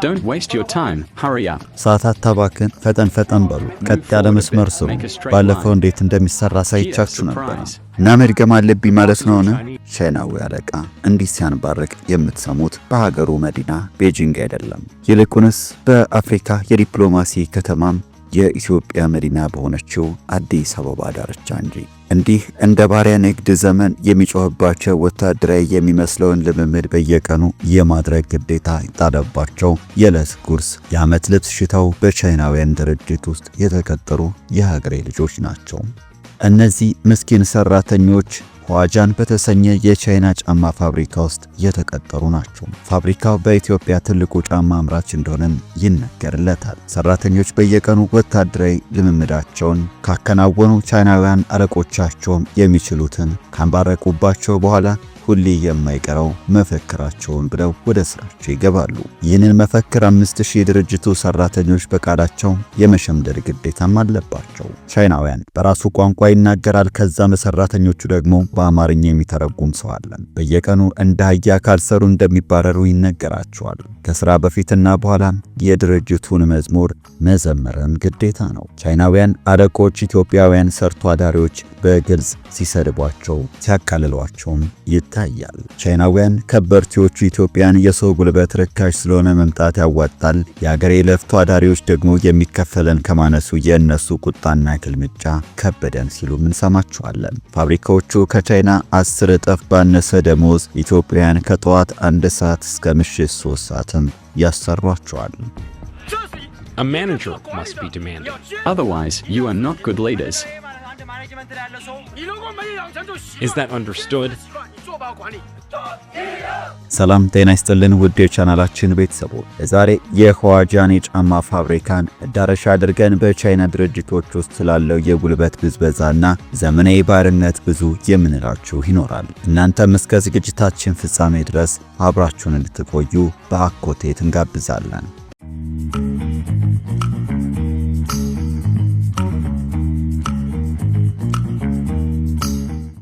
Don't waste your time, hurry up. ሰዓታት ታባክን፣ ፈጠን በሉ። ቀጥ ያለ መስመር ስሩ። ባለፈው እንዴት እንደሚሰራ ሳይቻችሁ ነበር እና መድገም አለብኝ ማለት ነው። ቻይናዊ አለቃ እንዲህ ሲያንባርቅ የምትሰሙት በሀገሩ መዲና ቤጂንግ አይደለም፣ ይልቁንስ በአፍሪካ የዲፕሎማሲ ከተማም የኢትዮጵያ መዲና በሆነችው አዲስ አበባ ዳርቻ እንጂ። እንዲህ እንደ ባሪያ ንግድ ዘመን የሚጮህባቸው ወታደራዊ የሚመስለውን ልምምድ በየቀኑ የማድረግ ግዴታ ይጣለባቸው የዕለት ጉርስ የዓመት ልብስ ሽተው በቻይናውያን ድርጅት ውስጥ የተቀጠሩ የሀገሬ ልጆች ናቸው። እነዚህ ምስኪን ሰራተኞች ሁዋጃን በተሰኘ የቻይና ጫማ ፋብሪካ ውስጥ የተቀጠሩ ናቸው። ፋብሪካው በኢትዮጵያ ትልቁ ጫማ አምራች እንደሆነም ይነገርለታል። ሰራተኞች በየቀኑ ወታደራዊ ልምምዳቸውን ካከናወኑ ቻይናውያን አለቆቻቸውም የሚችሉትን ካንባረቁባቸው በኋላ ሁሌ የማይቀረው መፈክራቸውን ብለው ወደ ስራቸው ይገባሉ። ይህንን መፈክር 5000 ድርጅቱ ሰራተኞች በቃላቸው የመሸምደድ ግዴታም አለባቸው። ቻይናውያን በራሱ ቋንቋ ይናገራል። ከዛ ሰራተኞቹ ደግሞ በአማርኛ የሚተረጉም ሰው አለ። በየቀኑ እንደ አህያ ካልሰሩ እንደሚባረሩ ይነገራቸዋል። ከስራ በፊትና በኋላ የድርጅቱን መዝሙር መዘመርም ግዴታ ነው። ቻይናውያን አለቆች ኢትዮጵያውያን ሰርቶ አዳሪዎች በግልጽ ሲሰድቧቸው ሲያቃልሏቸውም ይታያል። ቻይናውያን ከበርቲዎቹ ኢትዮጵያን የሰው ጉልበት ርካሽ ስለሆነ መምጣት ያዋጣል፣ የአገሬ ለፍቶ አዳሪዎች ደግሞ የሚከፈለን ከማነሱ የእነሱ ቁጣና ግልምጫ ከበደን ሲሉ እንሰማቸዋለን። ፋብሪካዎቹ ከቻይና 10 እጥፍ ባነሰ ደሞዝ ኢትዮጵያውያን ከጠዋት 1 ሰዓት እስከ ምሽት 3 ሰዓትም ያሰሯቸዋል። A manager must be demanding. Otherwise, you are not good leaders. Is that understood? ሰላም ጤና ይስጥልን ውድ የቻናላችን ቤተሰቦች፣ ዛሬ የሁዋጃን የጫማ ፋብሪካን ዳርቻ አድርገን በቻይና ድርጅቶች ውስጥ ስላለው የጉልበት ብዝበዛና ዘመናዊ ባርነት ብዙ የምንላችሁ ይኖራል። እናንተም እስከ ዝግጅታችን ፍጻሜ ድረስ አብራችሁን እንድትቆዩ በአክብሮት እንጋብዛለን።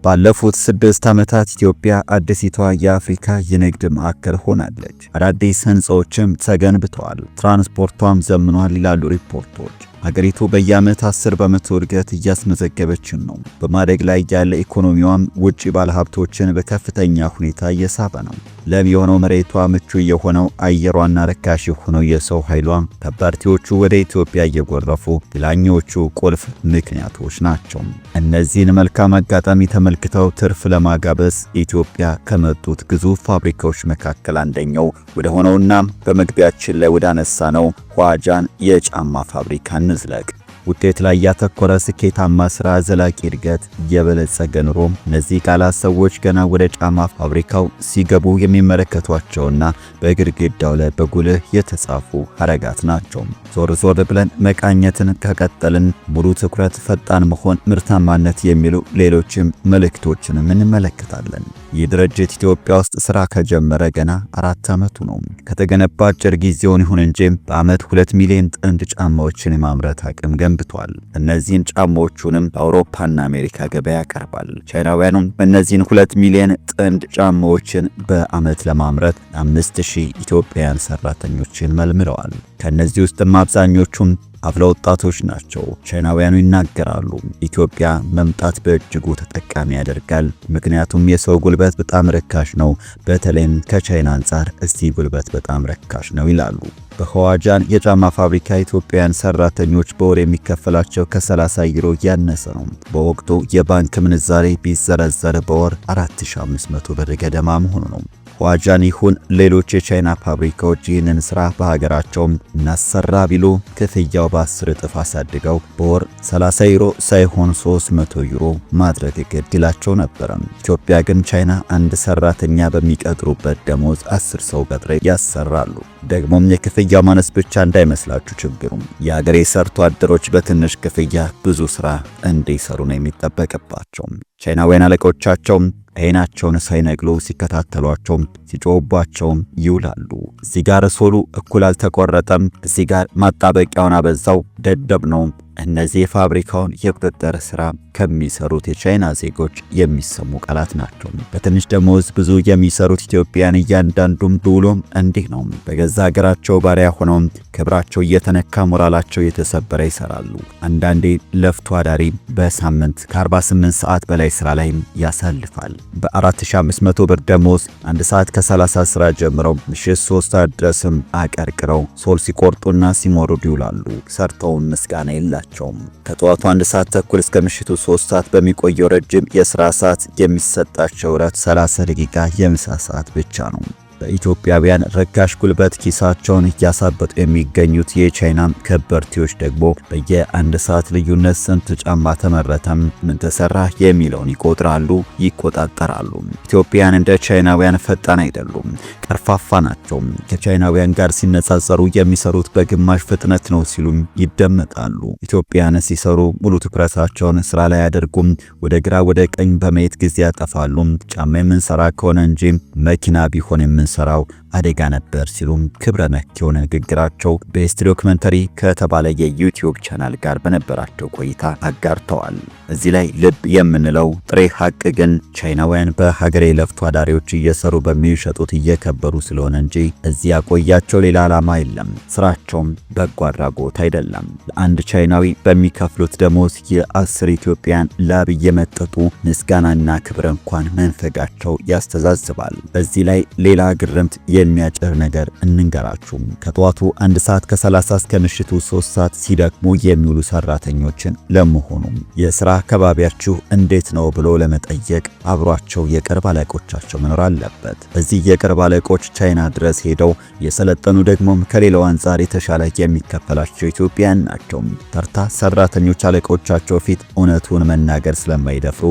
ባለፉት 6 ዓመታት ኢትዮጵያ አዲሲቷ የአፍሪካ የንግድ ማዕከል ሆናለች። አዳዲስ ህንጻዎችም ተገንብተዋል፣ ትራንስፖርቷም ዘምኗል ይላሉ ሪፖርቶች። ሀገሪቱ በየዓመት 10 በመቶ እድገት እያስመዘገበች ነው። በማደግ ላይ ያለ ኢኮኖሚዋም ውጪ ባለሀብቶችን በከፍተኛ ሁኔታ እየሳበ ነው። ለም የሆነው መሬቷ፣ ምቹ የሆነው አየሯና ርካሽ የሆነው የሰው ኃይሏ ከበርቲዎቹ ወደ ኢትዮጵያ እየጎረፉ ሌላኞቹ ቁልፍ ምክንያቶች ናቸው። እነዚህን መልካም አጋጣሚ ተመልክተው ትርፍ ለማጋበስ ኢትዮጵያ ከመጡት ግዙፍ ፋብሪካዎች መካከል አንደኛው ወደ ሆነውና በመግቢያችን ላይ ወዳነሳ ነው ሁዋጃን የጫማ ፋብሪካ እንዝለቅ። ውጤት ላይ ያተኮረ ስኬታማ ስራ፣ ዘላቂ እድገት፣ የበለጸገ ኑሮ። እነዚህ ቃላት ሰዎች ገና ወደ ጫማ ፋብሪካው ሲገቡ የሚመለከቷቸውና በግድግዳው ላይ በጉልህ የተጻፉ ሐረጋት ናቸው። ዞር ብለን መቃኘትን ከቀጠልን ሙሉ ትኩረት፣ ፈጣን መሆን፣ ምርታማነት የሚሉ ሌሎችም መልእክቶችንም እንመለከታለን። ይህ ድርጅት ኢትዮጵያ ውስጥ ስራ ከጀመረ ገና 4 ዓመቱ ነው። ከተገነባ አጭር ጊዜውን ይሁን እንጂ በዓመት 2 ሚሊዮን ጥንድ ጫማዎችን የማምረት አቅም ገንብቷል። እነዚህን ጫማዎቹንም በአውሮፓና አሜሪካ ገበያ ያቀርባል። ቻይናውያኑም እነዚህን 2 ሚሊዮን ጥንድ ጫማዎችን በዓመት ለማምረት 5000 ኢትዮጵያውያን ሰራተኞችን መልምለዋል። ከነዚህ ውስጥም አብዛኞቹም አፍላ ወጣቶች ናቸው። ቻይናውያኑ ይናገራሉ፣ ኢትዮጵያ መምጣት በእጅጉ ተጠቃሚ ያደርጋል፣ ምክንያቱም የሰው ጉልበት በጣም ርካሽ ነው፣ በተለይም ከቻይና አንጻር ጉልበት በጣም ርካሽ ነው ይላሉ። በሁዋጃን የጫማ ፋብሪካ ኢትዮጵያውያን ሰራተኞች በወር የሚከፈላቸው ከ30 ዩሮ ያነሰ ነው። በወቅቱ የባንክ ምንዛሬ ቢዘረዘር በወር 4500 ብር ገደማ መሆኑ ነው። ሁዋጃን ይሁን ሌሎች የቻይና ፋብሪካዎች ይህንን ስራ በሀገራቸው እናሰራ ቢሉ ክፍያው በ10 እጥፍ አሳድገው በወር 30 ዩሮ ሳይሆን 300 ዩሮ ማድረግ ግድ ይላቸው ነበር። ኢትዮጵያ ግን ቻይና አንድ ሰራተኛ በሚቀጥሩበት ደሞዝ 10 ሰው ቀጥረው ያሰራሉ። ደግሞም የክፍያው ማነስ ብቻ እንዳይመስላችሁ ችግሩ የሀገሬ ሰርቶ አደሮች በትንሽ ክፍያ ብዙ ስራ እንዲሰሩ ነው የሚጠበቅባቸው። ቻይናውያን አለቆቻቸው አይናቸውን ሳይነቅሉ ሲከታተሏቸው ሲጮህባቸውም ይውላሉ። እዚህ ጋር ሶሉ እኩል አልተቆረጠም፣ እዚህ ጋር ማጣበቂያውን አበዛው፣ ደደብ ነው። እነዚህ የፋብሪካውን የቁጥጥር ስራ ከሚሰሩት የቻይና ዜጎች የሚሰሙ ቃላት ናቸው። በትንሽ ደሞዝ ብዙ የሚሰሩት ኢትዮጵያን እያንዳንዱም ውሎም እንዲህ ነው። በገዛ ሀገራቸው ባሪያ ሆነው ክብራቸው እየተነካ ሞራላቸው የተሰበረ ይሰራሉ። አንዳንዴ ለፍቶ አዳሪ በሳምንት ከ48 ሰዓት በላይ ስራ ላይ ያሳልፋል። በ4500 ብር ደሞዝ 1 ሰዓት ከ30 ስራ ጀምረው ምሽት 3 ሰዓት ድረስም አቀርቅረው ሶል ሲቆርጡና ሲሞርዱ ይውላሉ። ሰርተው ምስጋና የላቸውም። ከጠዋቱ 1 ሰዓት ተኩል እስከ ምሽቱ 3 ሰዓት በሚቆየው ረጅም የሥራ ሰዓት የሚሰጣቸው እረፍት 30 ደቂቃ የምሳ ሰዓት ብቻ ነው። በኢትዮጵያውያን ረካሽ ጉልበት ኪሳቸውን እያሳበጡ የሚገኙት የቻይና ከበርቴዎች ደግሞ በየ1 ሰዓት ልዩነት ስንት ጫማ ተመረተም፣ ምን ተሰራ የሚለውን ይቆጥራሉ፣ ይቆጣጠራሉ። ኢትዮጵያውያን እንደ ቻይናውያን ፈጣን አይደሉም፣ ቀርፋፋ ናቸው። ከቻይናውያን ጋር ሲነጻጸሩ የሚሰሩት በግማሽ ፍጥነት ነው ሲሉም ይደመጣሉ። ኢትዮጵያውያን ሲሰሩ ሙሉ ትኩረታቸውን ስራ ላይ ያደርጉም፣ ወደ ግራ ወደ ቀኝ በማየት ጊዜ ያጠፋሉ። ጫማ የምንሰራ ከሆነ እንጂ መኪና ቢሆን ሰራው አደጋ ነበር ሲሉም ክብረ ነክ የሆነ ንግግራቸው ቤስት ዶክመንተሪ ከተባለ የዩቲዩብ ቻናል ጋር በነበራቸው ቆይታ አጋርተዋል። እዚህ ላይ ልብ የምንለው ጥሬ ሀቅ ግን ቻይናውያን በሀገሬ ለፍቶ አዳሪዎች እየሰሩ በሚሸጡት እየከበሩ ስለሆነ እንጂ እዚህ ያቆያቸው ሌላ ዓላማ የለም። ስራቸውም በጎ አድራጎት አይደለም። ለአንድ ቻይናዊ በሚከፍሉት ደሞዝ የ10 ኢትዮጵያን ላብ እየመጠጡ ምስጋናና ክብር እንኳን መንፈጋቸው ያስተዛዝባል። በዚህ ላይ ሌላ ግርምት የሚያጭር ነገር እንንገራችሁ። ከጠዋቱ 1 ሰዓት ከ30 እስከ ምሽቱ 3 ሰዓት ሲደክሙ የሚውሉ ሰራተኞችን ለመሆኑ የሥራ አካባቢያችሁ እንዴት ነው ብሎ ለመጠየቅ አብሯቸው የቅርብ አለቆቻቸው መኖር አለበት። እዚህ የቅርብ አለቆች ቻይና ድረስ ሄደው የሰለጠኑ ደግሞ ከሌላው አንጻር የተሻለ የሚከፈላቸው ኢትዮጵያን ናቸው። ተርታ ሰራተኞች አለቆቻቸው ፊት እውነቱን መናገር ስለማይደፍሩ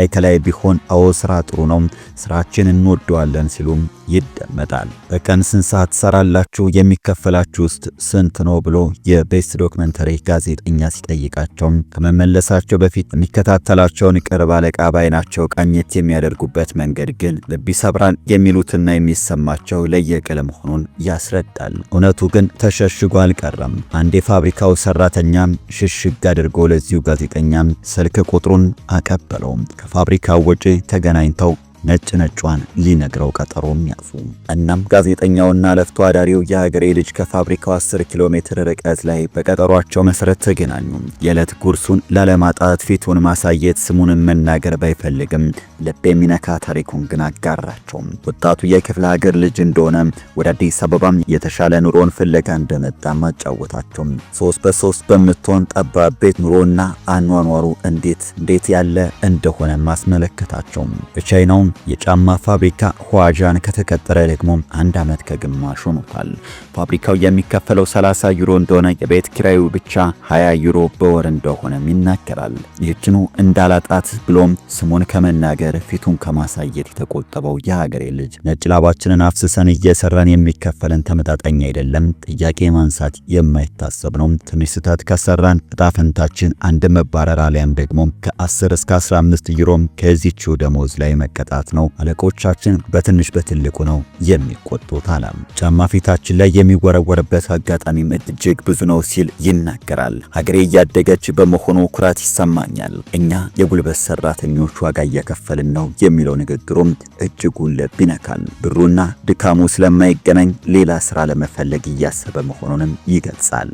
ከላይ ቢሆን አዎ ስራ ጥሩ ነው፣ ስራችን እንወደዋለን ሲሉም ይደመጣል። በቀን ስንት ሰዓት ሰራላችሁ የሚከፈላችሁ ውስጥ ስንት ነው ብሎ የቤስት ዶክመንተሪ ጋዜጠኛ ሲጠይቃቸው ከመመለሳቸው በፊት የሚከታተላቸውን ቅርብ አለቃ ባይናቸው ቃኘት የሚያደርጉበት መንገድ ግን ልብ ይሰብራል። የሚሉትና የሚሰማቸው ለየቅል መሆኑን ያስረዳል። እውነቱ ግን ተሸሽጎ አልቀረም። አንድ የፋብሪካው ሰራተኛም ሽሽግ አድርጎ ለዚሁ ጋዜጠኛም ስልክ ቁጥሩን አቀበለው። ከፋብሪካው ውጪ ተገናኝተው ነጯን ሊነግረው ቀጠሮም ያፉ። እናም ጋዜጠኛውና ለፍቶ አዳሪው የሀገሬ ልጅ ከፋብሪካው 10 ኪሎ ሜትር ርቀት ላይ በቀጠሯቸው መሰረት ተገናኙ። የዕለት ጉርሱን ላለማጣት ፊቱን ማሳየት ስሙን መናገር ባይፈልግም ልብ የሚነካ ታሪኩን ግን አጋራቸው። ወጣቱ የክፍለ ሀገር ልጅ እንደሆነ ወደ አዲስ አበባም የተሻለ ኑሮን ፍለጋ እንደመጣ ማጫወታቸው። 3 በ3 በምትሆን ጠባብ ቤት ኑሮና አኗኗሩ እንዴት ያለ እንደሆነ ማስመለከታቸው። በቻይናው የጫማ ፋብሪካ ሁዋጃን ከተቀጠረ ደግሞ 1 ዓመት ከግማሽ ሆኖታል። ፋብሪካው የሚከፈለው 30 ዩሮ እንደሆነ የቤት ኪራዩ ብቻ 20 ዩሮ በወር እንደሆነም ይናገራል። ይህችኑ እንዳላጣት ብሎም ስሙን ከመናገር ፊቱን ከማሳየት የተቆጠበው የሀገሬ ልጅ ነጭ ላባችንን አፍስሰን እየሰራን የሚከፈለን ተመጣጣኝ አይደለም፣ ጥያቄ ማንሳት የማይታሰብ ነው። ትንሽ ስህተት ከሰራን ዕጣ ፈንታችን አንድ መባረር አሊያም ደግሞ ከ10 እስከ 15 ዩሮ ከዚህችው ደሞዝ ላይ መቀጣት ነው። አለቆቻችን በትንሽ በትልቁ ነው የሚቆጡት አላም። ጫማ ፊታችን ላይ የሚወረወርበት አጋጣሚ እጅግ ብዙ ነው ሲል ይናገራል። ሀገሬ እያደገች በመሆኑ ኩራት ይሰማኛል። እኛ የጉልበት ሰራተኞች ዋጋ እየከፈልን ነው የሚለው ንግግሩም እጅጉን ልብ ይነካል። ብሩና ድካሙ ስለማይገናኝ ሌላ ስራ ለመፈለግ እያሰበ መሆኑንም ይገልጻል።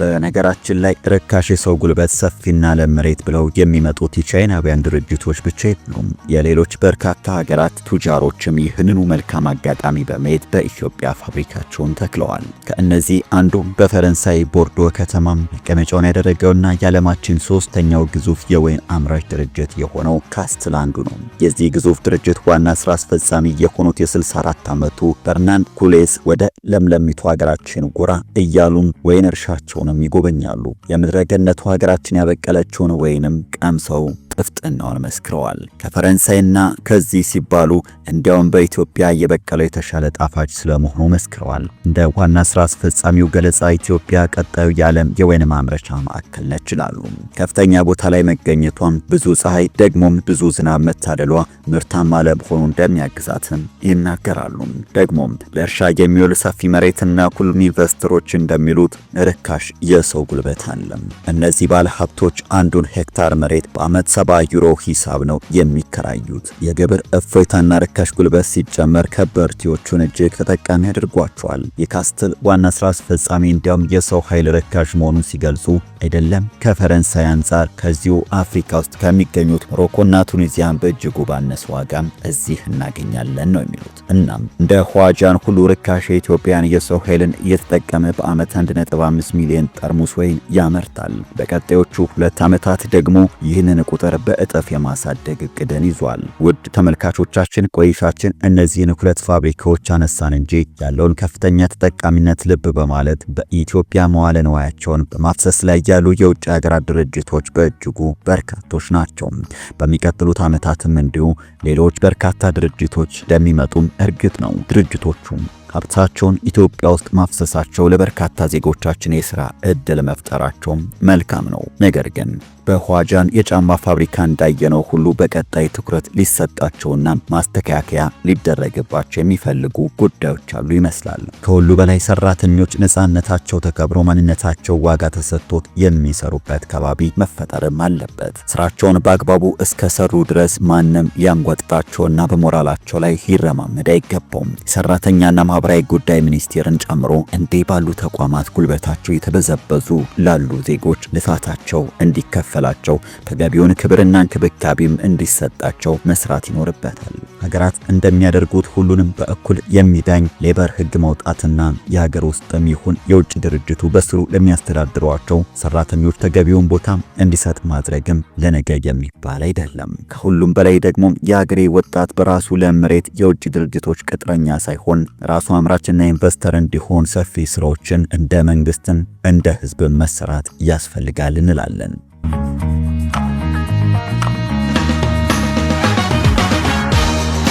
በነገራችን ላይ ርካሽ የሰው ጉልበት ሰፊና ለም መሬት ብለው የሚመጡት የቻይናውያን ድርጅቶች ብቻ አይደሉም። የሌሎች በርካታ ሀገራት ቱጃሮችም ይህንኑ መልካም አጋጣሚ በማየት በኢትዮጵያ ፋብሪካቸውን ተክለዋል። ከእነዚህ አንዱ በፈረንሳይ ቦርዶ ከተማ መቀመጫውን ያደረገውና የዓለማችን 3ኛው ግዙፍ የወይን አምራች ድርጅት የሆነው ካስትል አንዱ ነው። የዚህ ግዙፍ ድርጅት ዋና ስራ አስፈጻሚ የሆኑት የ64 ዓመቱ በርናንድ ኩሌስ ወደ ለምለሚቱ ሀገራችን ጎራ እያሉም ወይን እርሻቸውን ይጎበኛሉ። የምድረ ገነቱ ሀገራችን ያበቀለችውን ወይንም ቀምሰው ጥፍጥናውን መስክረዋል። ከፈረንሳይና ከዚህ ሲባሉ እንዲያውም በኢትዮጵያ የበቀለው የተሻለ ጣፋጭ ስለመሆኑ መስክረዋል። እንደ ዋና ስራ አስፈጻሚው ገለጻ ኢትዮጵያ ቀጣዩ የዓለም የወይን ማምረቻ ማዕከል ነች ይላሉ። ከፍተኛ ቦታ ላይ መገኘቷም ብዙ ፀሐይ ደግሞም ብዙ ዝናብ መታደሏ ምርታማ ለመሆኑ እንደሚያግዛትም ይናገራሉ። ደግሞም ለእርሻ የሚውል ሰፊ መሬትና ሁሉም ኢንቨስተሮች እንደሚሉት ርካሽ የሰው ጉልበት አለ። እነዚህ ባለ ሀብቶች አንዱን ሄክታር መሬት በዓመት 70 ዩሮ ሂሳብ ነው የሚከራዩት። የግብር እፎይታና ርካሽ ጉልበት ሲጨመር ከበርቲዎቹን እጅግ ተጠቃሚ አድርጓቸዋል። የካስትል ዋና ስራ አስፈጻሚ እንዲያውም የሰው ኃይል ርካሽ መሆኑን ሲገልጹ አይደለም ከፈረንሳይ አንጻር ከዚሁ አፍሪካ ውስጥ ከሚገኙት ሞሮኮና ቱኒዚያን በእጅጉ ባነሰ ዋጋ እዚህ እናገኛለን ነው የሚሉት። እናም እንደ ኋጃን ሁሉ ርካሽ የኢትዮጵያን የሰው ኃይልን እየተጠቀመ በዓመት 1.5 ሚሊዮን ጠርሙስ ወይን ያመርታል። በቀጣዮቹ 2 ዓመታት ደግሞ ይህንን ቁጥር በእጥፍ የማሳደግ እቅድን ይዟል። ውድ ተመልካቾቻችን ቆይታችን እነዚህን 2 ፋብሪካዎች አነሳን እንጂ ያለውን ከፍተኛ ተጠቃሚነት ልብ በማለት በኢትዮጵያ መዋለ ንዋያቸውን በማፍሰስ ላይ ያሉ የውጭ ሀገራት ድርጅቶች በእጅጉ በርካቶች ናቸው። በሚቀጥሉት ዓመታትም እንዲሁ ሌሎች በርካታ ድርጅቶች እንደሚመጡም እርግጥ ነው። ድርጅቶቹም ሀብታቸውን ኢትዮጵያ ውስጥ ማፍሰሳቸው ለበርካታ ዜጎቻችን የሥራ ዕድል መፍጠራቸው መልካም ነው። ነገር ግን በኋጃን የጫማ ፋብሪካ እንዳየነው ሁሉ በቀጣይ ትኩረት ሊሰጣቸውና ማስተካከያ ሊደረግባቸው የሚፈልጉ ጉዳዮች አሉ ይመስላል። ከሁሉ በላይ ሰራተኞች ነፃነታቸው ተከብሮ ማንነታቸው ዋጋ ተሰጥቶት የሚሰሩበት ከባቢ መፈጠርም አለበት። ስራቸውን በአግባቡ እስከሰሩ ድረስ ማንም ሊያንጓጥጣቸውና በሞራላቸው ላይ ሊረማመድ አይገባውም። ሰራተኛና ማህበራዊ ጉዳይ ሚኒስቴርን ጨምሮ እንዲህ ባሉ ተቋማት ጉልበታቸው የተበዘበዙ ላሉ ዜጎች ልፋታቸው እንዲከፈላቸው ተገቢውን ክብርና እንክብካቤም እንዲሰጣቸው መስራት ይኖርበታል። ሀገራት እንደሚያደርጉት ሁሉንም በእኩል የሚዳኝ ሌበር ህግ ማውጣትና የሀገር ውስጥም ይሁን የውጭ ድርጅቱ በስሩ ለሚያስተዳድሯቸው ሰራተኞች ተገቢውን ቦታ እንዲሰጥ ማድረግም ለነገ የሚባል አይደለም። ከሁሉም በላይ ደግሞ የሀገሬ ወጣት በራሱ ለመሬት የውጭ ድርጅቶች ቅጥረኛ ሳይሆን ራሱ አምራችና ኢንቨስተር እንዲሆን ሰፊ ስራዎችን እንደ መንግስትን እንደ ህዝብ መሰራት ያስፈልጋል እንላለን።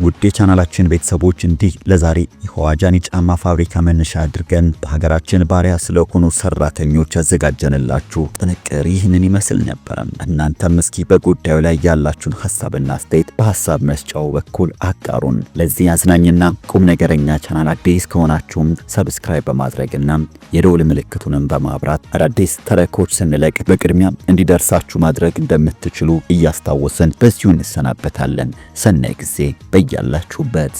ውድ የቻናላችን ቤተሰቦች እንዲህ ለዛሬ የኋጃን የጫማ ፋብሪካ መነሻ አድርገን በሀገራችን ባሪያ ስለሆኑ ሰራተኞች ያዘጋጀንላችሁ ጥንቅር ይህንን ይመስል ነበር። እናንተም እስኪ በጉዳዩ ላይ ያላችሁን ሐሳብና አስተያየት በሐሳብ መስጫው በኩል አጋሩን። ለዚህ አዝናኝና ቁም ነገረኛ ቻናል አዲስ ከሆናችሁም ሰብስክራይብ በማድረግና የደወል ምልክቱንም በማብራት አዳዲስ ተረኮች ስንለቅ በቅድሚያ እንዲደርሳችሁ ማድረግ እንደምትችሉ እያስታወስን በዚሁ እንሰናበታለን። ሰናይ ጊዜ ያላችሁበት